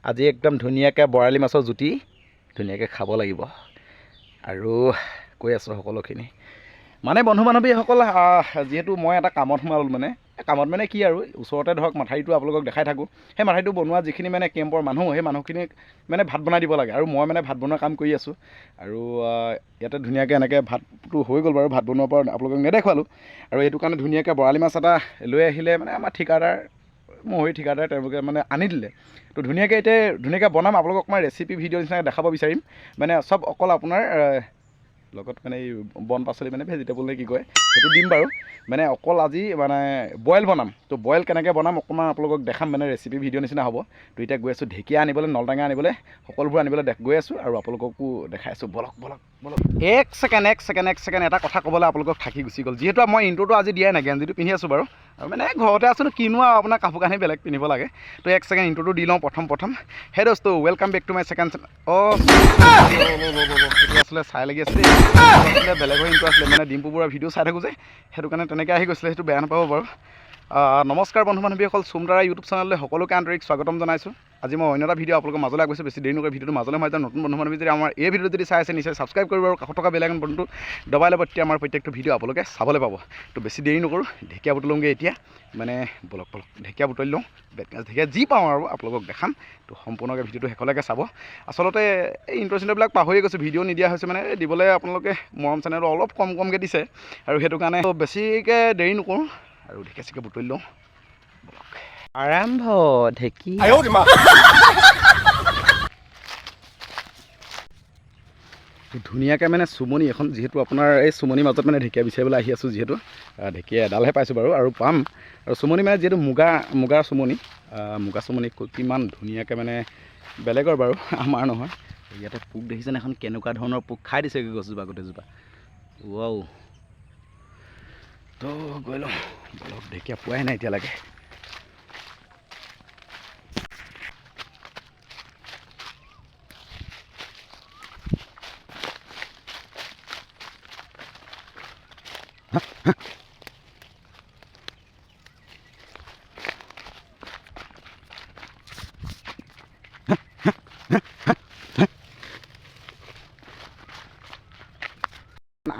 আজি একদম ধুনীয়াকৈ বৰালি মাছৰ জুতি ধুনীয়াকৈ খাব লাগিব আৰু কৈ আছোঁ সকলোখিনি মানে বন্ধু বান্ধৱীসকল যিহেতু মই এটা কামত সোমালোঁ মানে কামত মানে কি আৰু ওচৰতে ধৰক মাথাউৰিটো আপোনালোকক দেখাই থাকোঁ সেই মাথাউৰিটো বনোৱা যিখিনি মানে কেম্পৰ মানুহ সেই মানুহখিনিক মানে ভাত বনাই দিব লাগে আৰু মই মানে ভাত বনোৱা কাম কৰি আছোঁ আৰু ইয়াতে ধুনীয়াকৈ এনেকৈ ভাতটো হৈ গ'ল বাৰু ভাত বনোৱাৰ পৰা আপোনালোকক নেদেখুৱালোঁ আৰু এইটো কাৰণে ধুনীয়াকৈ বৰালি মাছ এটা লৈ আহিলে মানে আমাৰ ঠিকাদাৰ মহৰি ঠিকাদাৰ তেওঁলোকে মানে আনি দিলে তো ধুনীয়াকৈ এতিয়া ধুনীয়াকৈ বনাম আপোনালোকক মই ৰেচিপি ভিডিঅ' নিচিনাকৈ দেখাব বিচাৰিম মানে চব অকল আপোনাৰ লগত মানে এই বন পাচলি মানে ভেজিটেবল নে কি কয় সেইটো দিম বাৰু মানে অকল আজি মানে বইল বনাম তো বইল কেনেকৈ বনাম অকণমান আপোনালোকক দেখাম মানে ৰেচিপি ভিডিঅ' নিচিনা হ'ব তো এতিয়া গৈ আছোঁ ঢেকীয়া আনিবলৈ নলটেঙা আনিবলৈ সকলোবোৰ আনিবলৈ গৈ আছোঁ আৰু আপোনালোককো দেখাই আছোঁ বলক এক ছেকেণ্ড এটা কথা ক'বলৈ আপোনালোকক থাকি গুচি গ'ল যিহেতু মই ইণ্ট্ৰটো আজি দিয়াই নাই গেঞ্জিটো পিন্ধি আছোঁ বাৰু আৰু মানে ঘৰতে আছোঁ কিনো আৰু আপোনাৰ কাপোৰ কানি বেলেগ পিন্ধিব লাগে তো এক ছেকেণ্ড ইণ্ট্ৰটো দি লওঁ প্ৰথম হে দোস্ত welcome back to my second এইটো আছিলে চাই লাগি আছিলে আছিলে বেলেগৰ ইণ্ট্ৰ আছিলে মানে ডিম্পুবোৰৰ ভিডিঅ' চাই থাকোঁ যে সেইটো কাৰণে তেনেকৈ আহি গৈছিলে সেইটো বেয়া নাপাব বাৰু নমস্কাৰ বন্ধু বান্ধৱীসকল চুমদাৰা ইউটিউব চেনেললৈ সকলোকে আন্তৰিক স্বাগতম জনাইছোঁ আজি মই অন্য এটা ভিডিঅ' আপোনালোকৰ মাজলৈ আগৈছোঁ বেছি দেৰি নকৰি ভিডিঅ'টো মাজলৈ মই নতুন বন্ধু বান্ধৱী যদি আমাৰ এই ভিডিঅ'টো যদি চাই আছে নিশ্চয় ছাবস্ক্ৰাইব কৰিব আৰু কাষত থকা বেল আইকন বটনটো দবাই ল'ব তেতিয়া আমাৰ প্ৰত্যেকটো ভিডিঅ' আপোনালোকে চাবলৈ পাব তো বেছি দেৰি নকৰোঁ ঢেকীয়া বুটলোঁগৈ এতিয়া মানে বলক ঢেকীয়া বুটলি লওঁ ঢেকীয়া যি পাওঁ আৰু আপোনালোকক দেখাম তো সম্পূৰ্ণকৈ ভিডিঅ'টো শেষলৈকে চাব আচলতে এই ইণ্ট্ৰ' পাহৰি গৈছোঁ ভিডিঅ' নিদিয়া হৈছে মানে দিবলৈ আপোনালোকে মৰম চেনেলটো অলপ কমকৈ দিছে আৰু সেইটো কাৰণে বেছিকৈ দেৰি নকৰোঁ আৰু ঢেকীয়া চেকীয়া বুটলি লওঁ আৰম্ভ ঢেকীয়া ধুনীয়াকৈ মানে চুমনি এখন যিহেতু আপোনাৰ এই চুমনিৰ মাজত মানে ঢেকীয়া বিচাৰিবলৈ আহি আছোঁ যিহেতু ঢেকীয়া এডালহে পাইছোঁ বাৰু আৰু পাম আৰু চুমনি মানে যিহেতু মুগাৰ চুমনি মুগা চুমনি কিমান ধুনীয়াকৈ মানে বেলেগৰ বাৰু আমাৰ নহয় ইয়াতে পোক দেখিছেনে এখন কেনেকুৱা ধৰণৰ পোক খাই দিছেগৈ গছজোপা গোটেইজোপা ৱাও তো গৈ লওঁ বলক ঢেকীয়া পোৱাই নাই এতিয়ালৈকে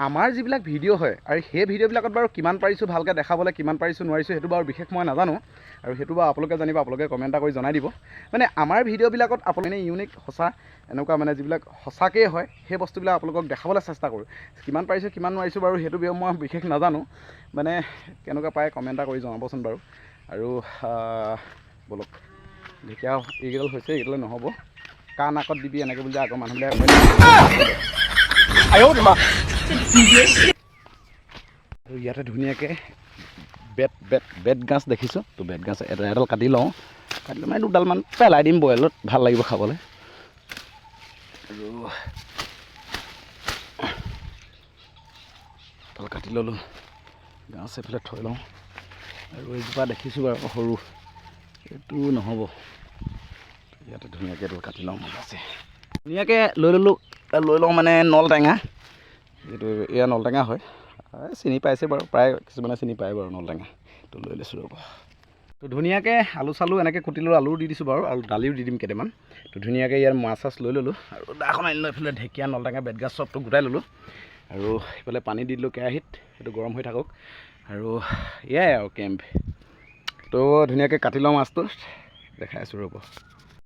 আমাৰ যিবিলাক ভিডিঅ' হয় আৰু সেই ভিডিঅ'বিলাকত বাৰু কিমান পাৰিছোঁ ভালকৈ দেখাবলৈ কিমান পাৰিছোঁ নোৱাৰিছোঁ সেইটো বাৰু বিশেষ মই নাজানো আৰু সেইটো বাৰু আপোনালোকে জানিব আপোনালোকে কমেণ্ট এটা কৰি জনাই দিব মানে আমাৰ ভিডিঅ'বিলাকত আপোনালোকে ইউনিক সঁচা এনেকুৱা মানে যিবিলাক সঁচাকৈ হয় সেই বস্তুবিলাক আপোনালোকক দেখাবলৈ চেষ্টা কৰোঁ কিমান পাৰিছোঁ কিমান নোৱাৰিছোঁ বাৰু সেইটো মই বিশেষ নাজানো মানে কেনেকুৱা পায় কমেণ্ট এটা কৰি জনাবচোন বাৰু আৰু বলক ঢেকীয়া এইকেইডাল হৈছে এইকেইডালে নহ'ব কাৰ নাকত দিবি এনেকৈ বুলি আগৰ মানুহবিলাকে আৰু ইয়াতে ধুনীয়াকৈ বেত গাছ দেখিছোঁ তো বেত গাছ এডাল কাটি লওঁ কাটি মানে দুডালমান পেলাই দিম বইলত ভাল লাগিব খাবলৈ আৰু এডাল কাটি ল'লোঁ গাছ এইফালে থৈ লওঁ আৰু এইজোপা দেখিছোঁ বাৰু সৰু এইটো নহ'ব ইয়াতে ধুনীয়াকৈ এডাল কাটি লওঁ ভাল আছে ধুনীয়াকৈ লৈ লওঁ মানে নলটেঙা এইটো এয়া নলটেঙা হয় চিনি পাইছে বাৰু প্ৰায় কিছুমানে চিনি পায় বাৰু নলটেঙা তো লৈ লৈছোঁ ৰ'ব তো ধুনীয়াকৈ আলু চালু এনেকৈ কুটিলোঁ আলুও দি দিছোঁ বাৰু আৰু দালিও দি দিম কেইটামান তো ধুনীয়াকৈ ইয়াৰ মাছ চাছ লৈ ল'লোঁ আৰু দাখন আনি লৈ এইফালে ঢেকীয়া নলটেঙা বেতগাজ চবটো গোটাই ল'লোঁ আৰু এইফালে পানী দি দিলোঁ কেৰাহীত সেইটো গৰম হৈ থাকক আৰু এয়াই আৰু কেম্প তো ধুনীয়াকৈ কাটি লওঁ মাছটো দেখাই আছোঁ ৰ'ব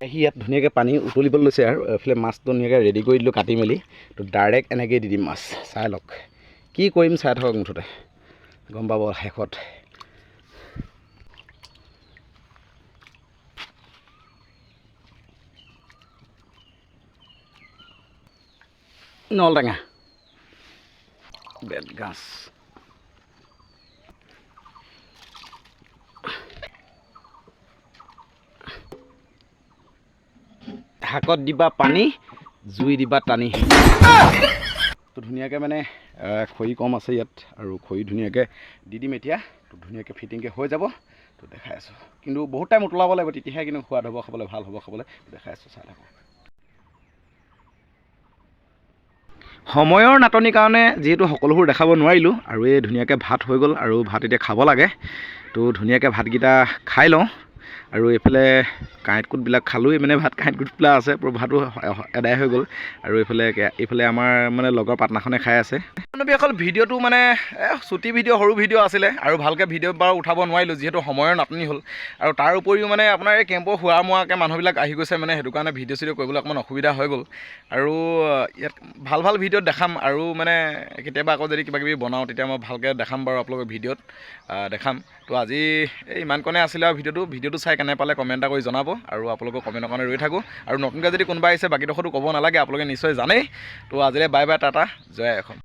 সি ইয়াত ধুনীয়াকৈ পানী উতলিবলৈ লৈছে আৰু এইফালে মাছটো ধুনীয়াকৈ ৰেডি কৰি দিলোঁ কাটি মেলি তো ডাইৰেক্ট এনেকৈ দি দিম মাছ চাই লওক কি কৰিম চাই থাকক মুঠতে গম পাব শেষত নলটেঙা বেতগাজ শাকত দিবা পানী জুই দিবা টানি তো ধুনীয়াকৈ মানে খৰি কম আছে ইয়াত আৰু খৰি ধুনীয়াকৈ দি দিম এতিয়া তো ধুনীয়াকৈ ফিটিংকৈ হৈ যাব তো দেখাই আছোঁ কিন্তু বহুত টাইম উতলাব লাগিব তেতিয়াহে কিন্তু সোৱাদ হ'ব খাবলৈ ভাল হ'ব খাবলৈ দেখাই আছোঁ চাই থাকক সময়ৰ নাটনিৰ কাৰণে যিহেতু সকলোবোৰ দেখাব নোৱাৰিলোঁ আৰু এই ধুনীয়াকৈ ভাত হৈ গ'ল আৰু ভাত এতিয়া খাব লাগে তো ধুনীয়াকৈ ভাতকেইটা খাই লওঁ আৰু এইফালে কাঁইটকুটবিলাক খালোঁই মানে ভাত কাঁইটকুটবিলাক আছে ভাতো এদায় হৈ গ'ল আৰু এইফালে আমাৰ মানে লগৰ পাৰ্টনাৰখনে খাই আছে অকল ভিডিঅ'টো মানে চুটি ভিডিঅ' সৰু ভিডিঅ' আছিলে আৰু ভালকৈ ভিডিঅ' বাৰু উঠাব নোৱাৰিলোঁ যিহেতু সময়ৰ নাটনি হ'ল আৰু তাৰ উপৰিও মানে আপোনাৰ এই কেম্পৰ হোৱা মোৱাকৈ মানুহবিলাক আহি গৈছে মানে সেইটো কাৰণে ভিডিঅ' চিডিঅ' কৰিবলৈ অকণমান অসুবিধা হৈ গ'ল আৰু ইয়াত ভাল ভিডিঅ'ত দেখাম আৰু মানে কেতিয়াবা আকৌ যদি কিবাকিবি বনাওঁ তেতিয়া মই ভালকৈ দেখাম বাৰু আপোনালোকৰ ভিডিঅ'ত দেখাম তো আজি ইমানকণে আছিলে আৰু ভিডিঅ'টো চাই কেনে পালে কমেণ্ট এটা কৰি জনাব আৰু আপোনালোকৰ কমেণ্টৰ কাৰণে ৰৈ থাকোঁ আৰু নতুনকৈ যদি কোনোবা আহিছে বাকীডোখৰতো ক'ব নালাগে আপোনালোকে নিশ্চয় জানেই তো আজিলৈ বাই বাই টাটা জয় অসম